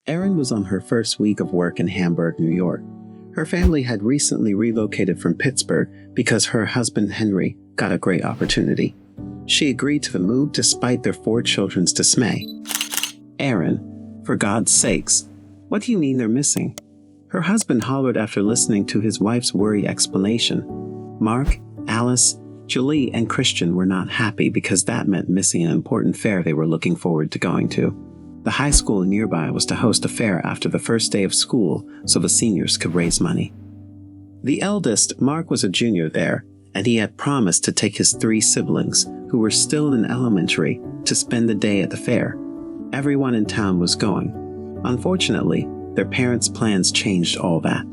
Erin was on her first week of work in Hamburg, New York. Her family had recently relocated from Pittsburgh because her husband Henry got a great opportunity. She agreed to the move despite their 4 children's dismay. Erin, for God's sakes, what do you mean they're missing? Her husband hollered after listening to his wife's worried explanation. Mark, Alice, Julie, and Christian were not happy because that meant missing an important fair they were looking forward to going to. The high school nearby was to host a fair after the first day of school so the seniors could raise money. The eldest, Mark, was a junior there, and he had promised to take his 3 siblings, who were still in elementary, to spend the day at the fair. Everyone in town was going. Unfortunately, their parents' plans changed all that.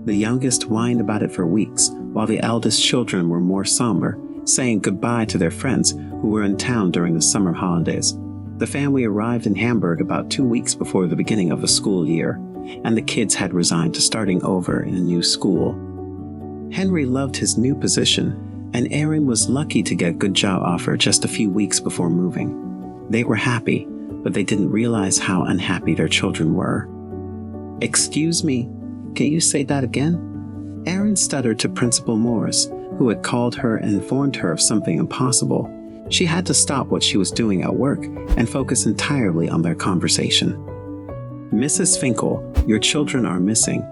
The youngest whined about it for weeks, while the eldest children were more somber, saying goodbye to their friends who were in town during the summer holidays. The family arrived in Hamburg about 2 weeks before the beginning of the school year, and the kids had resigned to starting over in a new school. Henry loved his new position, and Erin was lucky to get a good job offer just a few weeks before moving. They were happy, but they didn't realize how unhappy their children were. "Excuse me, can you say that again?" Erin stuttered to Principal Morris, who had called her and informed her of something impossible. She had to stop what she was doing at work and focus entirely on their conversation. "Mrs. Finkel, your children are missing.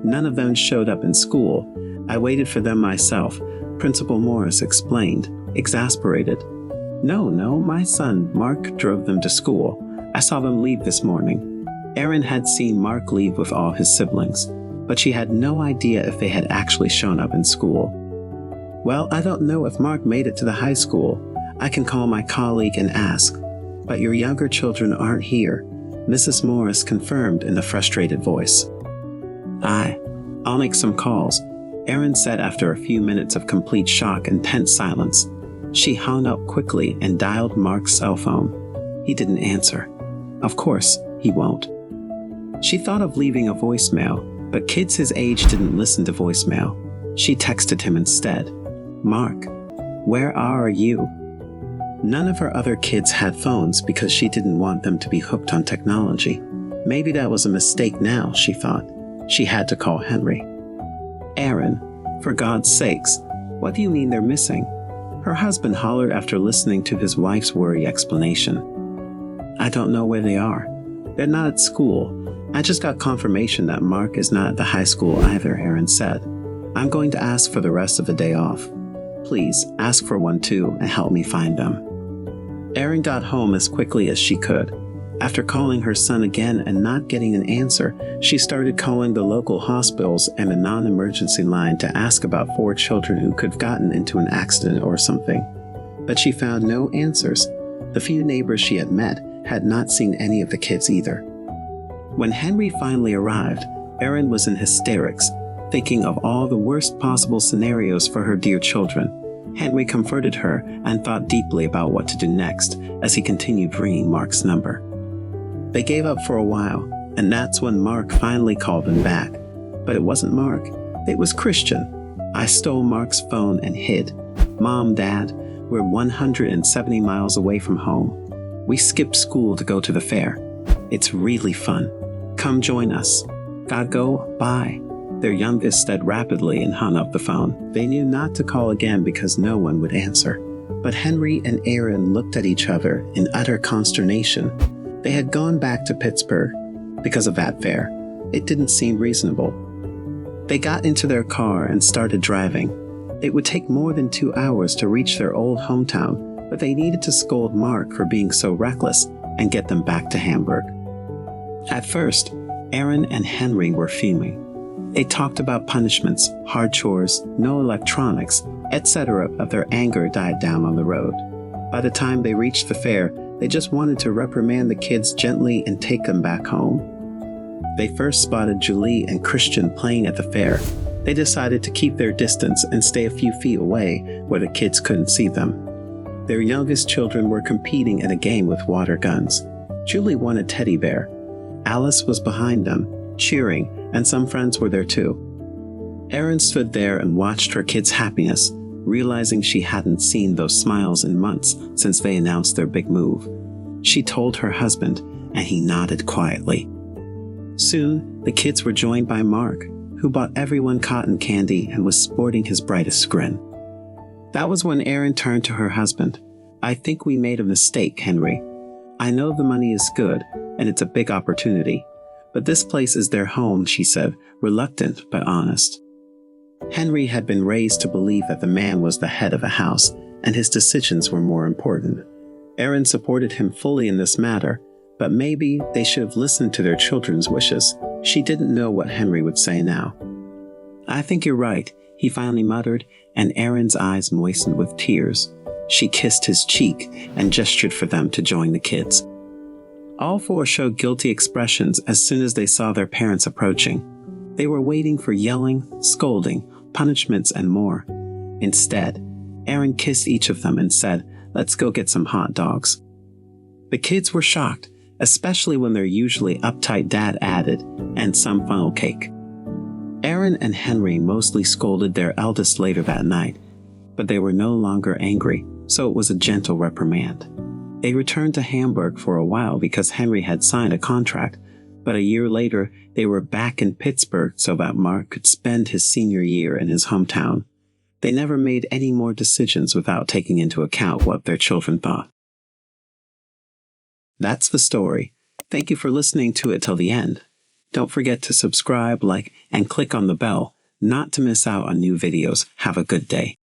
None of them showed up in school. I waited for them myself," Principal Morris explained, exasperated. No, my son, Mark, drove them to school. I saw them leave this morning." Erin had seen Mark leave with all his siblings, but she had no idea if they had actually shown up in school. "Well, I don't know if Mark made it to the high school. I can call my colleague and ask. But your younger children aren't here," Mrs. Morris confirmed in a frustrated voice. I'll make some calls," Erin said after a few minutes of complete shock and tense silence. She hung up quickly and dialed Mark's cell phone. He didn't answer. Of course, he won't. She thought of leaving a voicemail, but kids his age didn't listen to voicemail. She texted him instead. "Mark, where are you?" None of her other kids had phones because she didn't want them to be hooked on technology. Maybe that was a mistake now, she thought. She had to call Henry. "Erin, for God's sakes, what do you mean they're missing?" Her husband hollered after listening to his wife's worried explanation. "I don't know where they are. They're not at school. I just got confirmation that Mark is not at the high school either," Erin said. "I'm going to ask for the rest of the day off. Please ask for one too and help me find them." Erin got home as quickly as she could. After calling her son again and not getting an answer, she started calling the local hospitals and a non-emergency line to ask about 4 children who could have gotten into an accident or something. But she found no answers. The few neighbors she had met had not seen any of the kids either. When Henry finally arrived, Erin was in hysterics, thinking of all the worst possible scenarios for her dear children. Henry comforted her and thought deeply about what to do next as he continued ringing Mark's number. They gave up for a while, and that's when Mark finally called them back. But it wasn't Mark. It was Christian. "I stole Mark's phone and hid. Mom, Dad, we're 170 miles away from home. We skipped school to go to the fair. It's really fun. Come join us. Gotta go, bye." Their youngest said rapidly and hung up the phone. They knew not to call again because no one would answer. But Henry and Erin looked at each other in utter consternation. They had gone back to Pittsburgh because of that fair. It didn't seem reasonable. They got into their car and started driving. It would take more than 2 hours to reach their old hometown, but they needed to scold Mark for being so reckless and get them back to Hamburg. At first, Erin and Henry were fuming. They talked about punishments, hard chores, no electronics, etc., but their anger died down on the road. By the time they reached the fair, they just wanted to reprimand the kids gently and take them back home. They first spotted Julie and Christian playing at the fair. They decided to keep their distance and stay a few feet away where the kids couldn't see them. Their youngest children were competing in a game with water guns. Julie won a teddy bear. Alice was behind them, cheering, and some friends were there too. Erin stood there and watched her kids' happiness, realizing she hadn't seen those smiles in months since they announced their big move. She told her husband, and he nodded quietly. Soon, the kids were joined by Mark, who bought everyone cotton candy and was sporting his brightest grin. That was when Erin turned to her husband. "I think we made a mistake, Henry. I know the money is good, and it's a big opportunity. But this place is their home," she said, reluctant but honest. Henry had been raised to believe that the man was the head of a house, and his decisions were more important. Erin supported him fully in this matter, but maybe they should have listened to their children's wishes. She didn't know what Henry would say now. "I think you're right," he finally muttered, and Erin's eyes moistened with tears. She kissed his cheek and gestured for them to join the kids. All four showed guilty expressions as soon as they saw their parents approaching. They were waiting for yelling, scolding, punishments, and more. Instead, Erin kissed each of them and said, "Let's go get some hot dogs." The kids were shocked, especially when their usually uptight dad added, "and some funnel cake." Erin and Henry mostly scolded their eldest later that night, but they were no longer angry, so it was a gentle reprimand. They returned to Hamburg for a while because Henry had signed a contract, but a year later they were back in Pittsburgh so that Mark could spend his senior year in his hometown. They never made any more decisions without taking into account what their children thought. That's the story. Thank you for listening to it till the end. Don't forget to subscribe, like, and click on the bell not to miss out on new videos. Have a good day.